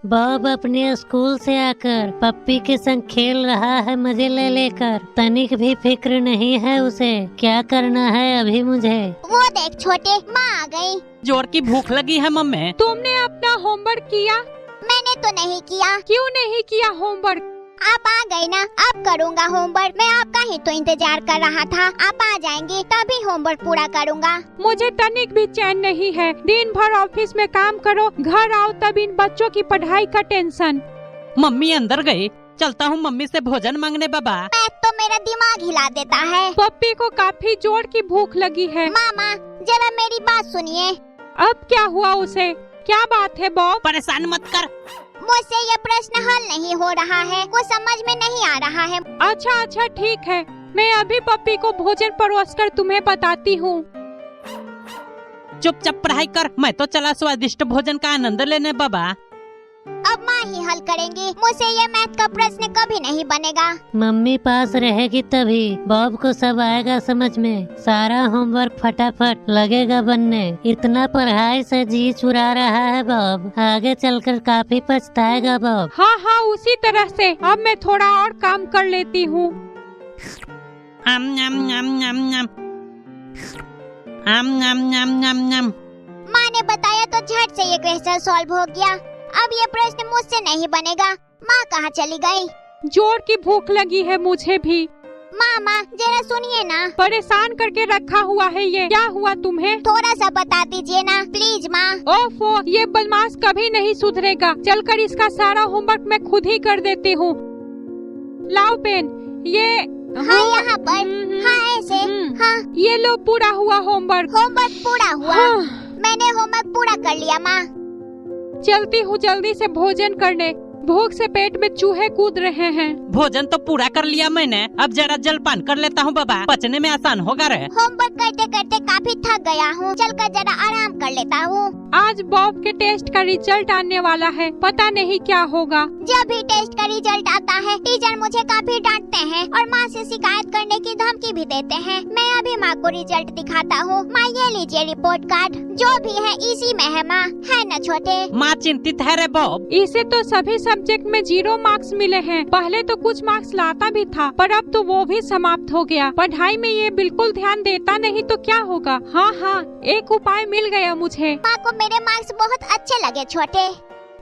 Bob अपने school से आकर पप्पी के संग खेल रहा है मजे ले लेकर। तनिक भी फिक्र नहीं है उसे क्या करना है अभी मुझे। वो देख छोटे, माँ आ गई। जोर की भूख लगी है मम्मी। तुमने अपना होमवर्क किया? मैंने तो नहीं किया। क्यों नहीं किया होमवर्क? आप आ गए ना, अब करूँगा होमवर्क। मैं आपका ही तो इंतजार कर रहा था। आप आ जाएंगे तभी होमवर्क पूरा करूँगा। मुझे तनिक भी चैन नहीं है। दिन भर ऑफिस में काम करो, घर आओ तब इन बच्चों की पढ़ाई का टेंशन। मम्मी अंदर गई, चलता हूँ मम्मी से भोजन मांगने बाबा। मैं तो मेरा दिमाग हिला देता है। पप्पी को काफी जोर की भूख लगी है। मामा जरा मेरी बात सुनिए। अब क्या हुआ उसे? क्या बात है बॉब? परेशान मत कर। मुझसे ये प्रश्न हल नहीं हो रहा है, कुछ समझ में नहीं आ रहा है। अच्छा ठीक है, मैं अभी पप्पी को भोजन परोसकर तुम्हें बताती हूँ। चुपचाप पढ़ाई कर, मैं तो चला स्वादिष्ट भोजन का आनंद लेने बाबा। अब माँ ही हल करेंगी। मुझसे ये मैथ का प्रश्न कभी नहीं बनेगा। मम्मी पास रहेगी तभी बॉब को सब आएगा समझ में। सारा होमवर्क फटाफट लगेगा बनने। इतना पढ़ाई से जी चुरा रहा है बॉब, आगे चलकर काफी पछताएगा बॉब। हाँ उसी तरह से। अब मैं थोड़ा और काम कर लेती हूँ। आम नाम नाम नाम नाम आम नाम नाम नाम नाम। माँ ने बताया तो झट से ये क्वेश्चन सॉल्व हो गया। अब ये प्रश्न मुझसे नहीं बनेगा। माँ कहाँ चली गई? जोर की भूख लगी है मुझे भी। मामा जरा सुनिए ना। परेशान करके रखा हुआ है ये। क्या हुआ तुम्हें? थोड़ा सा बता दीजिए ना प्लीज माँ। ओफो, ये बदमाश कभी नहीं सुधरेगा। चलकर इसका सारा होमवर्क मैं खुद ही कर देती हूँ। लाओ पेन। ये हाँ यहाँ पर। हाँ ऐसे। हाँ ये लो पूरा हुआ होमवर्क। होमवर्क पूरा हुआ। हाँ। मैंने होमवर्क पूरा कर लिया माँ। चलती हूँ जल्दी से भोजन करने। भूख से पेट में चूहे कूद रहे हैं। भोजन तो पूरा कर लिया मैंने, अब जरा जलपान कर लेता हूँ बाबा, पचने में आसान होगा रे। होमवर्क करते करते काफी थक गया हूँ, चलकर जरा आराम कर लेता हूँ। आज बॉब के टेस्ट का रिजल्ट आने वाला है, पता नहीं क्या होगा। जब भी टेस्ट का रिजल्ट आता है टीचर मुझे काफी डांटते हैं और माँ से शिकायत करने की धमकी भी देते हैं। मैं अभी माँ को रिजल्ट दिखाता हूँ। माँ ये लीजिए रिपोर्ट कार्ड, जो भी है इसी में है माँ, है न छोटे? माँ चिंतित है रे बॉब। इसे तो सभी सब्जेक्ट में 0 मार्क्स मिले हैं। पहले तो कुछ मार्क्स लाता भी था, पर अब तो वो भी समाप्त हो गया। पढ़ाई में ये बिल्कुल ध्यान देता नहीं तो क्या होगा। हाँ एक उपाय मिल गया मुझे। माँ को मेरे मार्क्स बहुत अच्छे लगे छोटे।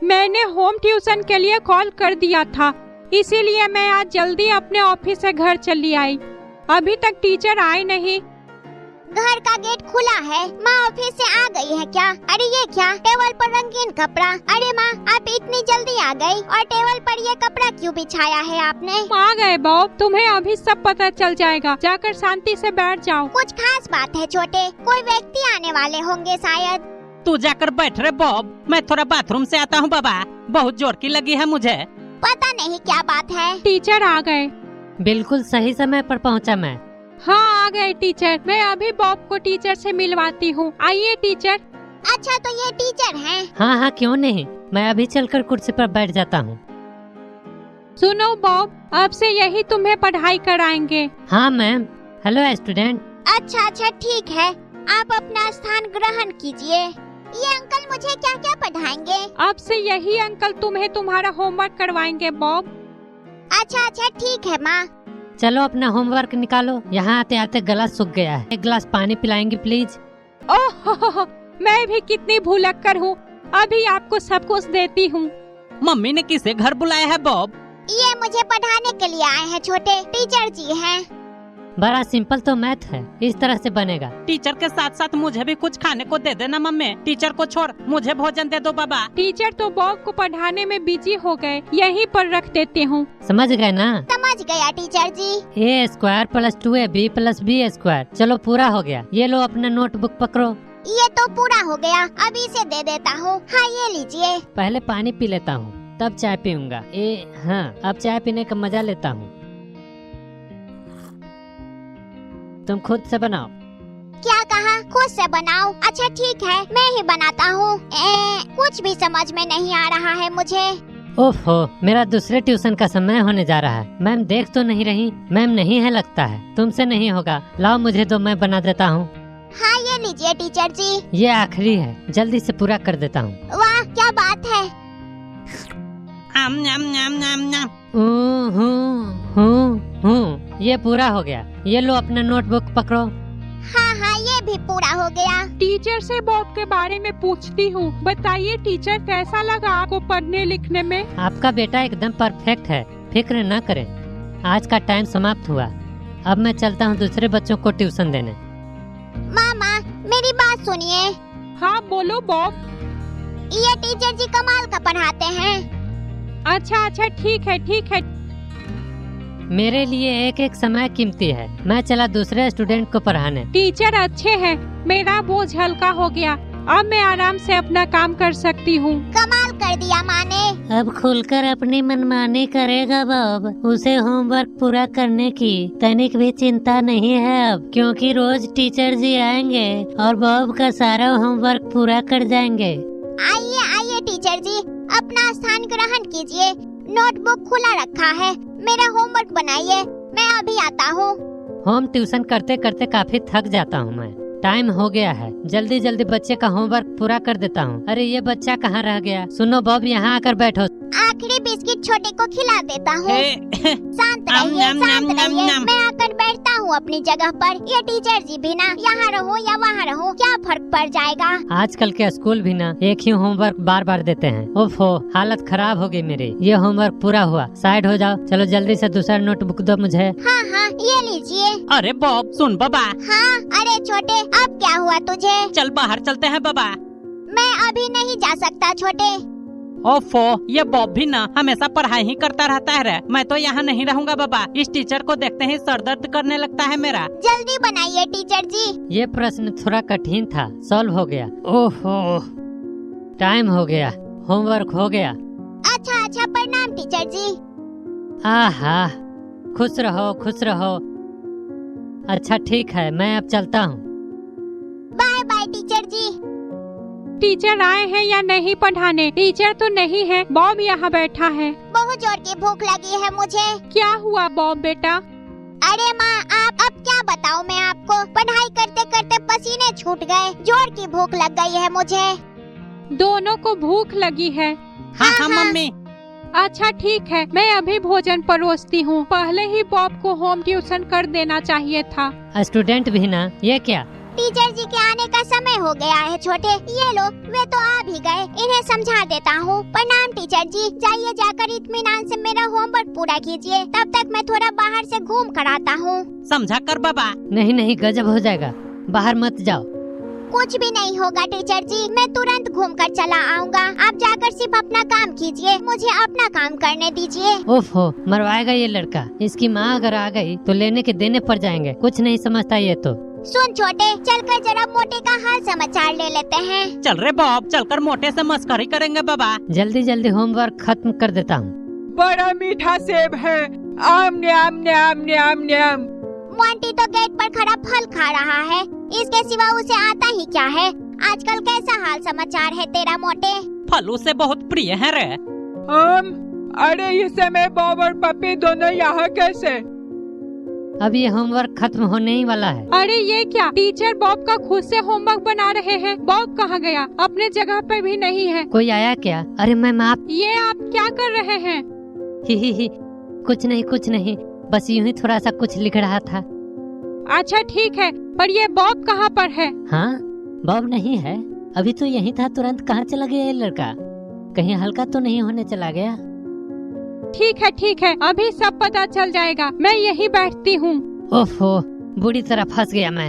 मैंने होम ट्यूशन के लिए कॉल कर दिया था, इसीलिए मैं आज जल्दी अपने ऑफिस से घर चली आई। अभी तक टीचर आए नहीं। घर का गेट खुला है। माँ ऑफिस से आ गई है क्या? अरे ये क्या, टेबल पर रंगीन कपड़ा। अरे माँ आप इतनी जल्दी आ गई, और टेबल पर ये कपड़ा क्यों बिछाया है आपने? आ गए बॉब, तुम्हें अभी सब पता चल जाएगा। जाकर शांति से बैठ जाओ। कुछ खास बात है छोटे? कोई व्यक्ति आने वाले होंगे शायद। तू जाकर बैठ रे बॉब, मैं थोड़ा बाथरूम से आता हूँ बाबा, बहुत जोर की लगी है मुझे। पता नहीं क्या बात है। टीचर आ गए। बिल्कुल सही समय पर पहुंचा मैं। हाँ आ गए टीचर। मैं अभी बॉब को टीचर से मिलवाती हूँ। आइए टीचर। अच्छा तो ये टीचर हैं? हाँ क्यों नहीं, मैं अभी चलकर कुर्सी पर बैठ जाता हूँ। सुनो बॉब, अब से यही तुम्हें पढ़ाई कराएंगे। हाँ मैम। Hello student. अच्छा ठीक है, आप अपना स्थान ग्रहण कीजिए। ये अंकल मुझे क्या क्या पढ़ाएंगे? अब से यही अंकल तुम्हें तुम्हारा होमवर्क करवाएंगे बॉब। अच्छा ठीक है माँ। चलो अपना होमवर्क निकालो। यहाँ आते आते गला सूख गया है, एक गिलास पानी पिलाएंगे प्लीज? ओह मैं भी कितनी भुलक्कर हूँ, अभी आपको सब कुछ देती हूँ। मम्मी ने किसे घर बुलाया है बॉब? ये मुझे पढ़ाने के लिए आए हैं छोटे, टीचर जी हैं। बड़ा सिंपल तो मैथ है, इस तरह से बनेगा। टीचर के साथ साथ मुझे भी कुछ खाने को दे देना मम्मी। टीचर को छोड़ मुझे भोजन दे दो बाबा। टीचर तो बॉब को पढ़ाने में बिजी हो गए, यहीं पर रख देती हूँ। समझ गए ना? समझ गया टीचर जी। a² + 2ab + b²। चलो पूरा हो गया। ये लो अपना नोटबुक पकड़ो। ये तो पूरा हो गया, अभी इसे दे देता हूँ। हाँ ये लीजिए। पहले पानी पी लेता हूँ, तब चाय पीऊंगा। हाँ अब चाय पीने का मजा लेता हूँ। तुम खुद से बनाओ। क्या कहा? खुद से बनाओ? अच्छा ठीक है, मैं ही बनाता हूँ। कुछ भी समझ में नहीं आ रहा है मुझे। ओफो, मेरा दूसरे ट्यूशन का समय होने जा रहा है। मैम देख तो नहीं रही? मैम नहीं है लगता है। तुमसे नहीं होगा, लाओ मुझे दो, मैं बना देता हूँ। हाँ ये लीजिए टीचर जी। ये आखिरी है, जल्दी से पूरा कर देता हूँ। वाह क्या बात है। आम नाम नाम नाम नाम। ये पूरा हो गया। ये लो अपना नोटबुक पकड़ो। हाँ हाँ, ये भी पूरा हो गया। टीचर से बॉब के बारे में पूछती हूँ। बताइए टीचर, कैसा लगा आपको पढ़ने लिखने में? आपका बेटा एकदम परफेक्ट है, फिक्र न करें। आज का टाइम समाप्त हुआ। अब मैं चलता हूँ दूसरे बच्चों को ट्यूशन देने। मामा, मेरी बात सुनिए। हाँ बोलो बॉब। ये टीचर जी कमाल का पढ़ाते हैं। अच्छा अच्छा, ठीक है। मेरे लिए एक एक समय कीमती है। मैं चला दूसरे स्टूडेंट को पढ़ाने। टीचर अच्छे हैं, मेरा बोझ हल्का हो गया। अब मैं आराम से अपना काम कर सकती हूँ। कमाल कर दिया माँ ने। अब खुलकर अपनी मनमानी करेगा बॉब। उसे होमवर्क पूरा करने की तनिक भी चिंता नहीं है अब, क्योंकि रोज टीचर जी आएंगे और बॉब का सारा होमवर्क पूरा कर जाएंगे। आइए आइए टीचर जी, अपना स्थान ग्रहण कीजिए। नोटबुक खुला रखा है, मेरा होमवर्क बनाइए। मैं अभी आता हूँ। होम ट्यूशन करते करते काफी थक जाता हूँ मैं। टाइम हो गया है, जल्दी जल्दी बच्चे का होमवर्क पूरा कर देता हूँ। अरे ये बच्चा कहाँ रह गया? सुनो बॉब, यहाँ आकर बैठो। आखिरी बिस्किट छोटे को खिला देता हूँ। शांत आम, रहिए, नाम, शांत नाम, रहिए। नाम। मैं आकर बैठता हूँ अपनी जगह पर। ये टीचर जी भी ना, यहाँ रहो या वहाँ रहो, क्या फर्क पड़ जाएगा? आजकल के स्कूल भी ना एक ही होमवर्क बार बार देते हैं। ओफो, हालत खराब हो गई मेरी। ये होमवर्क पूरा हुआ, साइड हो जाओ। चलो जल्दी से दूसरा नोटबुक दो मुझे। हाँ हाँ, ये लीजिए। अरे बॉब सुन बाबा। हाँ, अरे छोटे, अब क्या हुआ तुझे? चल बाहर चलते हैं बाबा। मैं अभी नहीं जा सकता छोटे। ओफो, ये बॉब भी ना हमेशा पढ़ाई ही करता रहता है रे। मैं तो यहाँ नहीं रहूँगा बाबा। इस टीचर को देखते ही सर दर्द करने लगता है मेरा। जल्दी बनाइए टीचर जी। ये प्रश्न थोड़ा कठिन था, सॉल्व हो गया। ओहो, टाइम हो गया, होमवर्क हो गया। अच्छा अच्छा, प्रणाम टीचर जी। आहा, खुश रहो खुश रहो। अच्छा ठीक है, मैं अब चलता हूँ। बाय बाय टीचर जी। टीचर आए हैं या नहीं पढ़ाने? टीचर तो नहीं है, बॉब यहाँ बैठा है। बहुत जोर की भूख लगी है मुझे। क्या हुआ बॉब बेटा? अरे माँ, आप अब क्या बताऊँ मैं आपको। पढ़ाई करते करते पसीने छूट गए, जोर की भूख लग गई है मुझे। दोनों को भूख लगी है। हाँ हाँ मम्मी। अच्छा ठीक है, मैं अभी भोजन परोसती हूँ। पहले ही बॉब को होम ट्यूशन कर देना चाहिए था। स्टूडेंट भी ना, ये क्या? टीचर जी के आने का समय हो गया है छोटे। ये लो, वे तो आ भी गए। इन्हें समझा देता हूँ। प्रणाम टीचर जी। जाइए, जाकर इत्मीनान से मेरा होमवर्क पूरा कीजिए। तब तक मैं थोड़ा बाहर से घूम कर आता हूँ। समझा कर बाबा। नहीं, गजब हो जाएगा। बाहर मत जाओ। कुछ भी नहीं होगा टीचर जी, मैं तुरंत घूम कर चला आऊँगा। आप जाकर सिर्फ अपना काम कीजिए, मुझे अपना काम करने दीजिए। ओफो, मरवाएगा ये लड़का। इसकी माँ अगर आ गई तो लेने के देने पड़ जाएंगे। कुछ नहीं समझता ये तो। सुन छोटे, चलकर जरा मोटे का हाल समाचार ले लेते हैं। चल रे बॉब, चलकर मोटे से मस्करी करेंगे बाबा। जल्दी जल्दी होमवर्क खत्म कर देता हूँ। बड़ा मीठा सेब है। आम न्याम न्याम न्याम न्याम। मोंटी तो गेट पर खड़ा फल खा रहा है, इसके सिवा उसे आता ही क्या है। आजकल कैसा हाल समाचार है तेरा मोटे? फल उसे बहुत प्रिय है रे। अरे इस समय बॉब और पप्पी दोनों यहाँ कैसे? अब ये होमवर्क खत्म होने ही वाला है। अरे ये क्या, टीचर बॉब का खुद से होमवर्क बना रहे हैं। बॉब कहाँ गया? अपने जगह पे भी नहीं है। कोई आया क्या? अरे मैम आप। ये आप क्या कर रहे हैं? ही, कुछ नहीं, बस यूं ही थोड़ा सा कुछ लिख रहा था। अच्छा ठीक है, पर ये बॉब कहाँ पर है? हाँ, बॉब नहीं है। अभी तो यही था, तुरंत कहाँ चला गया ये लड़का? कहीं हल्का तो नहीं होने चला गया? ठीक है, अभी सब पता चल जाएगा। मैं यही बैठती हूँ। ओफो, बुरी तरह फंस गया मैं।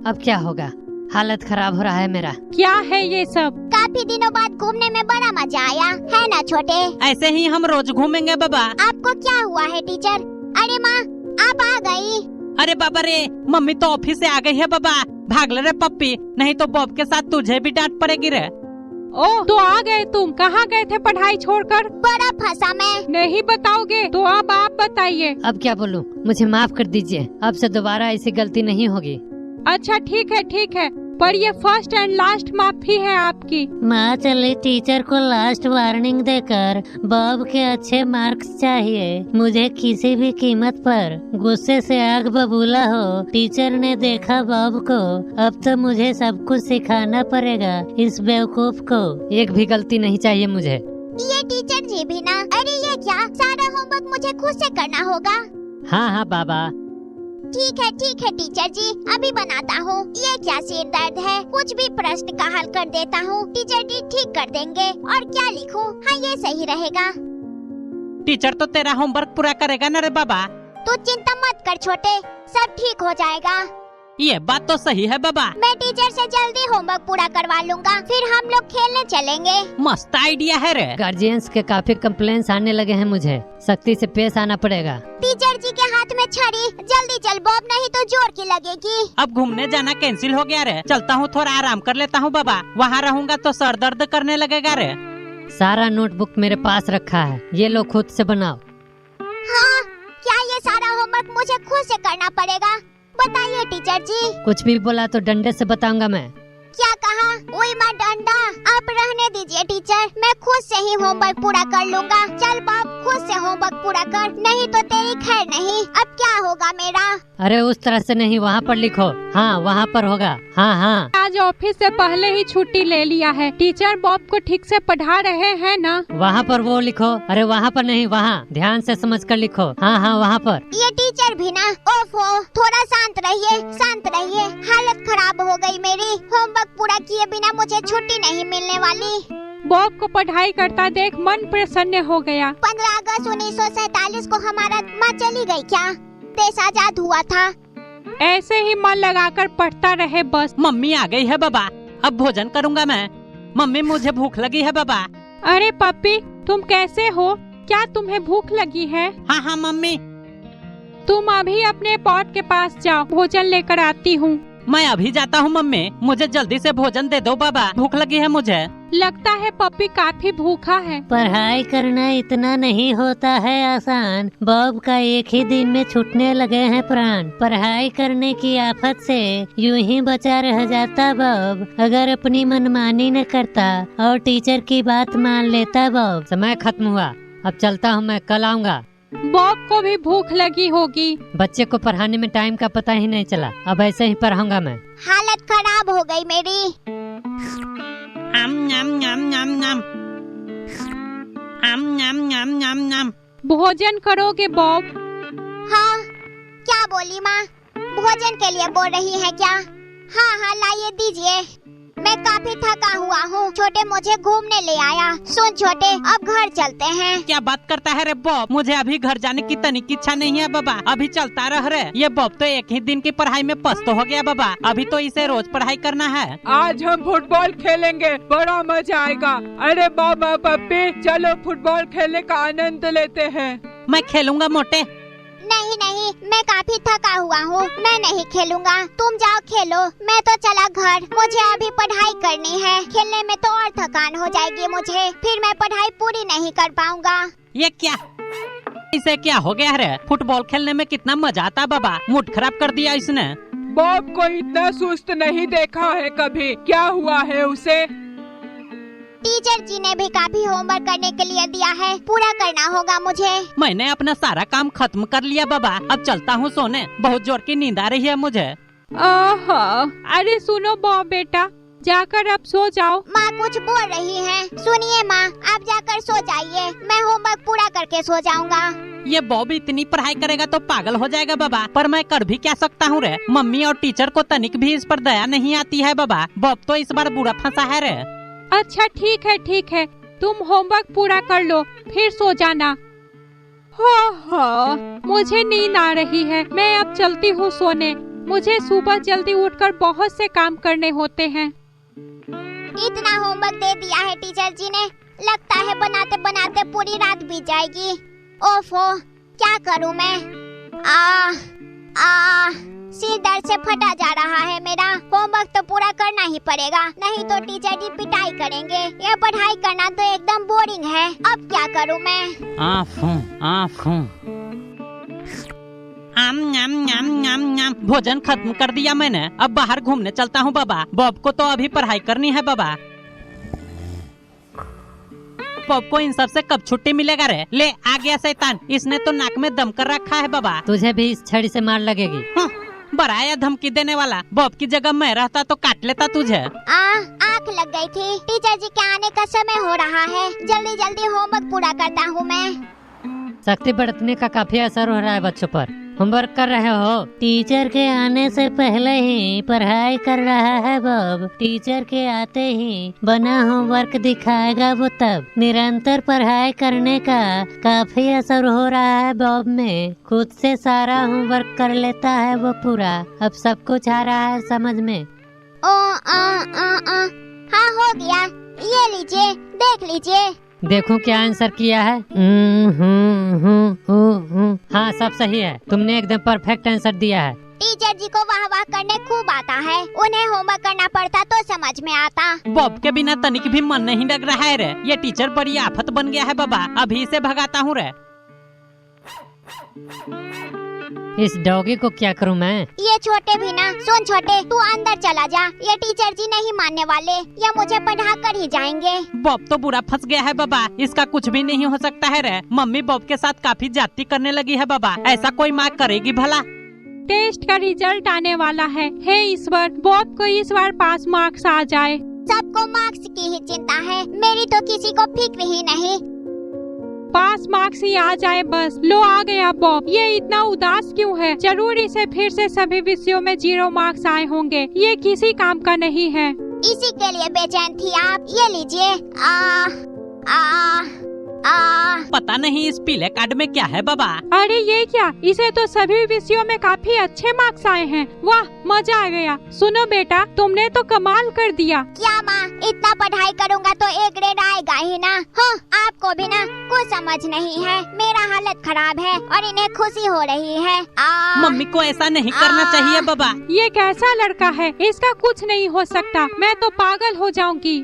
अब क्या होगा? हालत खराब हो रहा है मेरा। क्या है ये सब? काफी दिनों बाद घूमने में बड़ा मजा आया है ना छोटे? ऐसे ही हम रोज घूमेंगे बाबा। आपको क्या हुआ है टीचर? अरे माँ, आप आ गई। अरे बाबा रे, मम्मी तो ऑफिस से आ गई है बाबा। भाग ले रे पप्पी, नहीं तो बॉब के साथ तुझे भी डांट पड़ेगी रे। ओह, तो आ गए तुम। कहाँ गए थे पढ़ाई छोड़कर? बड़ा फंसा मैं। नहीं बताओगे तो अब आप बताइए। अब क्या बोलूं? मुझे माफ कर दीजिए, अब से दोबारा ऐसी गलती नहीं होगी। अच्छा ठीक है, पर ये फर्स्ट एंड लास्ट माफी है आपकी। माँ चले टीचर को लास्ट वार्निंग देकर बॉब के अच्छे मार्क्स चाहिए। मुझे किसी भी कीमत पर। गुस्से से आग बबूला हो। टीचर ने देखा बॉब को, अब तो मुझे सब कुछ सिखाना पड़ेगा इस बेवकूफ को। एक भी गलती नहीं चाहिए मुझे। ये टीचर जी भी ना, अरे क्या सारा होमवर्क मुझे खुद से करना होगा? हाँ हाँ बाबा। ठीक है टीचर जी, अभी बनाता हूँ। ये क्या सिर दर्द है, कुछ भी प्रश्न का हल कर देता हूँ, टीचर जी ठीक कर देंगे। और क्या लिखूं? हाँ ये सही रहेगा। टीचर तो तेरा होमवर्क पूरा करेगा ना रे बाबा। तू चिंता मत कर छोटे, सब ठीक हो जाएगा। ये बात तो सही है बाबा। मैं टीचर से जल्दी होमवर्क पूरा करवा लूंगा, फिर हम लोग खेलने चलेंगे। मस्त आइडिया है रे। गार्जियंस के काफी कंप्लेंट्स आने लगे हैं, मुझे सख्ती से पेश आना पड़ेगा। टीचर जी के हाथ में छड़ी, जल्दी चल बॉब, नहीं तो जोर की लगेगी। अब घूमने जाना कैंसिल हो गया रे। चलता हूँ, थोड़ा आराम कर लेता हूँ बाबा। वहाँ रहूंगा तो सर दर्द करने लगेगा रे। सारा नोटबुक मेरे पास रखा है, ये लो खुद से बनाओ। हाँ, क्या ये सारा होमवर्क मुझे खुद से करना पड़ेगा? बताइए टीचर जी। कुछ भी बोला तो डंडे से बताऊंगा मैं। क्या कहा? ओए माँ डंडा। आप रहने दीजिए टीचर, मैं खुद से ही होमवर्क पूरा कर लूंगा। चल बाप, खुद से होमवर्क पूरा कर, नहीं तो तेरी खैर नहीं। अब क्या होगा मेरा? अरे उस तरह से नहीं, वहाँ पर लिखो। हाँ वहाँ पर होगा। हाँ हाँ। आज ऑफिस से पहले ही छुट्टी ले लिया है। टीचर बॉब को ठीक से पढ़ा रहे हैं ना? वहाँ पर वो लिखो। अरे वहाँ पर नहीं, वहाँ ध्यान से समझकर लिखो। हाँ हाँ वहाँ पर। ये टीचर भी ना, ओफो, थोड़ा शांत रहिए, शांत रहिए। हालत खराब हो गई मेरी। होमवर्क पूरा किए बिना मुझे छुट्टी नहीं मिलने वाली। बॉब को पढ़ाई करता देख मन प्रसन्न हो गया। 15 अगस्त 1947 को हमारा माँ चली गई क्या? देश आजाद हुआ था। ऐसे ही मन लगाकर पढ़ता रहे बस। मम्मी आ गई है बाबा, अब भोजन करूँगा मैं। मम्मी मुझे भूख लगी है बाबा। अरे पप्पी, तुम कैसे हो? क्या तुम्हें भूख लगी है? हाँ हाँ मम्मी। तुम अभी अपने पॉट के पास जाओ, भोजन लेकर आती हूँ। मैं अभी जाता हूँ मम्मी, मुझे जल्दी से भोजन दे दो बाबा, भूख लगी है मुझे। लगता है पप्पी काफी भूखा है। पढ़ाई करना इतना नहीं होता है आसान। बॉब का एक ही दिन में छूटने लगे हैं प्राण। पढ़ाई करने की आफत से यूं ही बचा रह जाता बॉब, अगर अपनी मनमानी न करता और टीचर की बात मान लेता बॉब। समय खत्म हुआ, अब चलता हूँ मैं, कल आऊँगा। बॉब को भी भूख लगी होगी। बच्चे को पढ़ाने में टाइम का पता ही नहीं चला, अब ऐसे ही पढ़ाऊंगा मैं। हालत खराब हो गई मेरी। आम नाम नाम नाम नाम, आम नाम नाम नाम नाम। भोजन करोगे बॉब? हाँ, क्या बोली माँ? भोजन के लिए बोल रही है क्या? हाँ हाँ लाइए दीजिए। मैं काफी थका हुआ हूँ, छोटे मुझे घूमने ले आया। सुन छोटे, अब घर चलते हैं। क्या बात करता है रे बॉब, मुझे अभी घर जाने की तनिक इच्छा नहीं है बाबा, अभी चलता रह रे। ये बॉब तो एक ही दिन की पढ़ाई में पस्त हो गया बाबा, अभी तो इसे रोज पढ़ाई करना है। आज हम फुटबॉल खेलेंगे, बड़ा मजा आएगा। अरे बाबा पप्पी, चलो फुटबॉल खेलने का आनंद लेते हैं। मैं खेलूंगा मोटे। नहीं नहीं, मैं काफी थका हुआ हूँ, मैं नहीं खेलूंगा। तुम जाओ खेलो, मैं तो चला घर। मुझे अभी पढ़ाई करनी है, खेलने में तो और थकान हो जाएगी मुझे, फिर मैं पढ़ाई पूरी नहीं कर पाऊंगा। ये क्या, इसे क्या हो गया रे? फुटबॉल खेलने में कितना मजा आता बाबा, मूड खराब कर दिया इसने। बॉब को इतना सुस्त नहीं देखा है कभी, क्या हुआ है उसे? टीचर जी ने भी काफी होमवर्क करने के लिए दिया है, पूरा करना होगा मुझे। मैंने अपना सारा काम खत्म कर लिया बाबा, अब चलता हूँ सोने, बहुत जोर की नींद आ रही है मुझे। अरे सुनो बॉब बेटा, जाकर अब सो जाओ। माँ कुछ बोल रही है। सुनिए माँ, आप जाकर सो जाइए, मैं होमवर्क पूरा करके सो जाऊंगा। ये बॉब इतनी पढ़ाई करेगा तो पागल हो जाएगा बाबा, पर मैं कर भी क्या सकता हूँ रे? मम्मी और टीचर को तनिक भी इस पर दया नहीं आती है बाबा, बॉब तो इस बार बुरा फंसा है रे। अच्छा ठीक है, तुम होमवर्क पूरा कर लो, फिर सो जाना। हो, मुझे नींद आ रही है, मैं अब चलती हूँ सोने। मुझे सुबह जल्दी उठकर बहुत से काम करने होते हैं। इतना होमवर्क दे दिया है टीचर जी ने, लगता है बनाते बनाते पूरी रात बीत जाएगी। ओफो, क्या करूँ मैं? सिर दर्द से फटा जा रहा है मेरा। होमवर्क तो पूरा करना ही पड़ेगा, नहीं तो टीचर जी पिटाई करेंगे। ये पढ़ाई करना तो एकदम बोरिंग है, अब क्या करूँ मैं? आम नाम नाम नाम नाम। भोजन खत्म कर दिया मैंने, अब बाहर घूमने चलता हूँ बाबा। बॉब को तो अभी पढ़ाई करनी है बाबा। बॉब को इन सब से कब छुट्टी मिलेगा रे? ले आ गया शैतान, इसने तो नाक में दम कर रखा है बाबा। तुझे भी इस छड़ी से मार लगेगी। बराया धमकी देने वाला, बॉब की जगह मैं रहता तो काट लेता तुझे। आँख लग गई थी। टीचर जी के आने का समय हो रहा है, जल्दी जल्दी होमवर्क पूरा करता हूँ मैं। सख्ती बरतने का काफी असर हो रहा है बच्चों पर। होमवर्क कर रहे हो? टीचर के आने से पहले ही पढ़ाई कर रहा है बॉब। टीचर के आते ही बना होमवर्क दिखाएगा वो तब। निरंतर पढ़ाई करने का काफी असर हो रहा है बॉब में। खुद से सारा होमवर्क कर लेता है वो पूरा। अब सब कुछ आ रहा है समझ में। हाँ हो गया, ये लीजिए, देख लीजिए। देखो क्या आंसर किया है। हाँ सब सही है, तुमने एकदम परफेक्ट आंसर दिया है। टीचर जी को वाह वाह करने खूब आता है। उन्हें होमवर्क करना पड़ता तो समझ में आता। बॉब के बिना तनिक भी मन नहीं लग रहा है रे। ये टीचर बड़ी आफत बन गया है बाबा। अभी से भगाता हूँ रे। इस डॉगी को क्या करूं मैं? ये छोटे भी ना, सुन छोटे, तू अंदर चला जा। ये टीचर जी नहीं मानने वाले, ये मुझे पढ़ा कर ही जाएंगे। बॉब तो बुरा फंस गया है बाबा। इसका कुछ भी नहीं हो सकता है रे। मम्मी बॉब के साथ काफी जाती करने लगी है बाबा। ऐसा कोई माँ करेगी भला? टेस्ट का रिजल्ट आने वाला है। हे ईश्वर, बॉब को इस बार पास मार्क्स आ जाए। सबको मार्क्स की ही चिंता है, मेरी तो किसी को फिक्र ही नहीं। पास मार्क्स ही आ जाए बस। लो आ गया बॉब। ये इतना उदास क्यों है? जरूर इसे फिर से सभी विषयों में 0 मार्क्स आए होंगे। ये किसी काम का नहीं है। इसी के लिए बेचैन थी आप। ये लीजिए। पता नहीं इस पीले कार्ड में क्या है बाबा। अरे ये क्या? इसे तो सभी विषयों में काफी अच्छे मार्क्स आए हैं। वाह, मजा आ गया। सुनो बेटा, तुमने तो कमाल कर दिया। क्या माँ, इतना पढ़ाई करूँगा तो A ग्रेड आएगा ही ना। हाँ, आपको भी ना कुछ समझ नहीं है। मेरा हालत खराब है और इन्हें खुशी हो रही है। मम्मी को ऐसा नहीं करना चाहिए बाबा। ये कैसा लड़का है? इसका कुछ नहीं हो सकता। मैं तो पागल हो जाऊंगी।